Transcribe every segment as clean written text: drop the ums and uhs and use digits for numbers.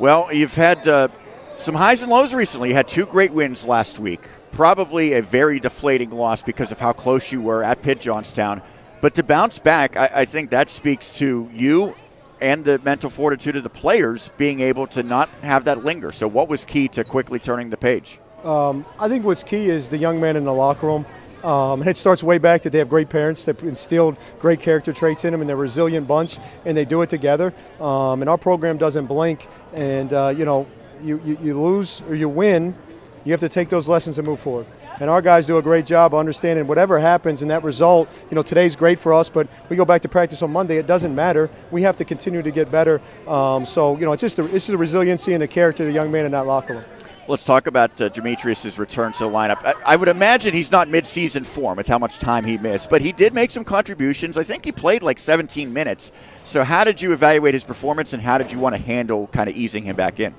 Well, you've had some highs and lows recently. You had 2 great wins last week. Probably a very deflating loss because of how close you were at Pitt Johnstown. But to bounce back, I think that speaks to you and the mental fortitude of the players being able to not have that linger. So what was key to quickly turning the page? I think what's key is the young men in the locker room. And it starts way back that they have great parents that instilled great character traits in them, and they're a resilient bunch, and they do it together. And our program doesn't blink. And, you lose or you win, you have to take those lessons and move forward. And our guys do a great job of understanding whatever happens in that result. Today's great for us, but we go back to practice on Monday. It doesn't matter. We have to continue to get better. It's just the resiliency and the character of the young man in that locker room. Let's talk about Demetrius's return to the lineup. I would imagine he's not mid-season form with how much time he missed, but he did make some contributions. I think he played like 17 minutes. So how did you evaluate his performance, and how did you want to handle kind of easing him back in?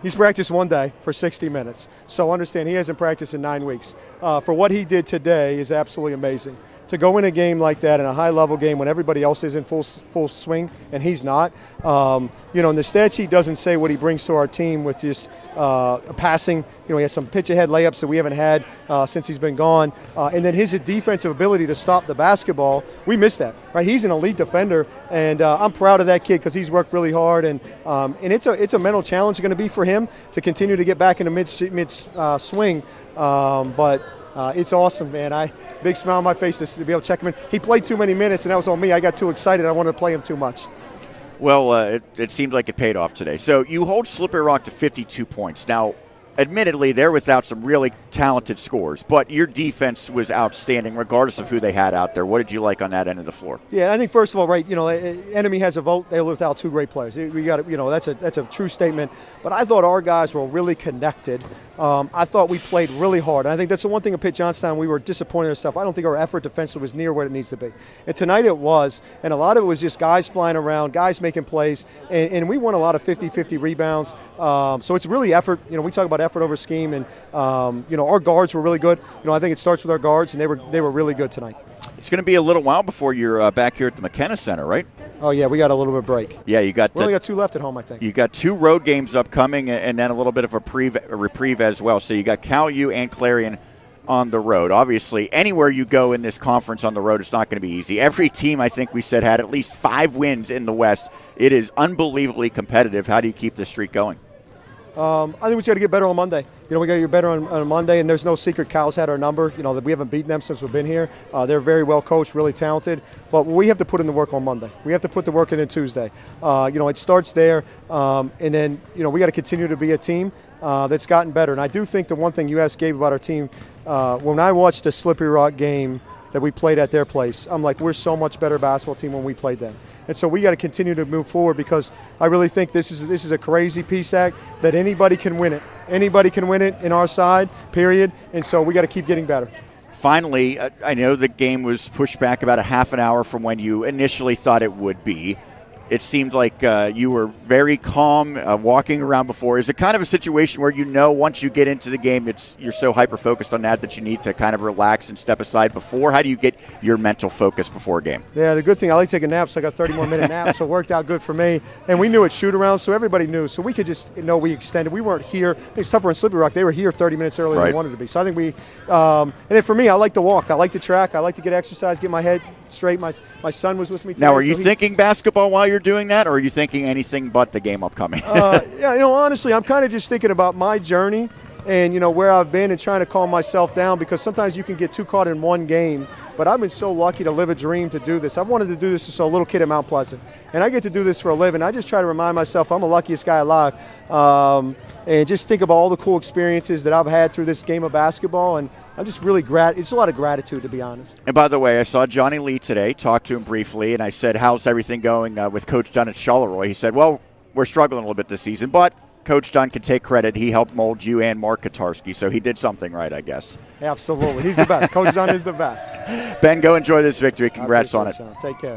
He's practiced one day for 60 minutes. So understand, he hasn't practiced in 9 weeks. For what he did today is absolutely amazing. To go in a game like that, in a high-level game when everybody else is in full swing and he's not, and the stat sheet doesn't say what he brings to our team with just passing. He has some pitch-ahead layups that we haven't had since he's been gone. And then his defensive ability to stop the basketball, we missed that. Right? He's an elite defender, and I'm proud of that kid because he's worked really hard. And it's a mental challenge going to be for him to continue to get back in the mid-swing. But it's awesome, man. Big smile on my face to be able to check him in. He played too many minutes, and that was on me. I got too excited. I wanted to play him too much. Well, it seemed like it paid off today. So you hold Slippery Rock to 52 points. Now, admittedly, they're without some really talented scores, but your defense was outstanding regardless of who they had out there. What did you like on that end of the floor? Yeah, I think first of all, right, enemy has a vote. They live without 2 great players. We got that's a true statement. But I thought our guys were really connected. I thought we played really hard. And I think that's the one thing at Pitt Johnstown, we were disappointed in ourselves. I don't think our effort defensively was near where it needs to be. And tonight it was, and a lot of it was just guys flying around, guys making plays, and we won a lot of 50-50 rebounds. So it's really effort. We talk about effort over scheme, and our guards were really good. I think it starts with our guards, and they were really good tonight. It's going to be a little while before you're back here at the McKenna Center, right? Oh, yeah, we got a little bit of break. Yeah, we only got 2 left at home, I think. You got 2 road games upcoming, and then a little bit of a reprieve as well. So you got Cal U and Clarion on the road. Obviously, anywhere you go in this conference on the road, it's not going to be easy. Every team, I think we said, had at least 5 wins in the West. It is unbelievably competitive. How do you keep this streak going? I think we got to get better on Monday. We got to get better on Monday, and there's no secret. Cal's had our number. That we haven't beaten them since we've been here. They're very well coached, really talented. But we have to put in the work on Monday. We have to put the work in Tuesday. It starts there, and then we got to continue to be a team that's gotten better. And I do think the one thing you asked Gabe about our team, when I watched the Slippery Rock game that we played at their place, I'm like, we're so much better basketball team when we played them. And so we got to continue to move forward because I really think this is a crazy PSAC that anybody can win it. Anybody can win it in our side, period. And so we got to keep getting better. Finally, I know the game was pushed back about a half an hour from when you initially thought it would be. It seemed like you were very calm walking around before. Is it kind of a situation where once you get into the game, you're so hyper-focused on that you need to kind of relax and step aside before? How do you get your mental focus before a game? Yeah, the good thing, I like taking naps. I got 30 more minute naps, so it worked out good for me. And we knew it shoot-around, so everybody knew. So we could just we extended. We weren't here. It's tougher in Slippery Rock. They were here 30 minutes earlier than they wanted to be. So I think we and then for me, I like to walk. I like to track. I like to get exercise, get my head straight. My son was with me today. Now, are you thinking basketball while you're doing that, or are you thinking anything but the game upcoming? Honestly, I'm kind of just thinking about my journey and, where I've been and trying to calm myself down because sometimes you can get too caught in one game. But I've been so lucky to live a dream to do this. I've wanted to do this since I was a little kid at Mount Pleasant. And I get to do this for a living. I just try to remind myself I'm the luckiest guy alive. And just think of all the cool experiences that I've had through this game of basketball. And I'm just really it's a lot of gratitude, to be honest. And by the way, I saw Johnny Lee today, talked to him briefly, and I said, how's everything going with Coach Dunn at Charleroi? He said, well, we're struggling a little bit this season, but Coach Dunn can take credit. He helped mold you and Mark Katarski, so he did something right, I guess. Absolutely. He's the best. Coach Dunn is the best. Ben, go enjoy this victory. Congrats on it. Take care.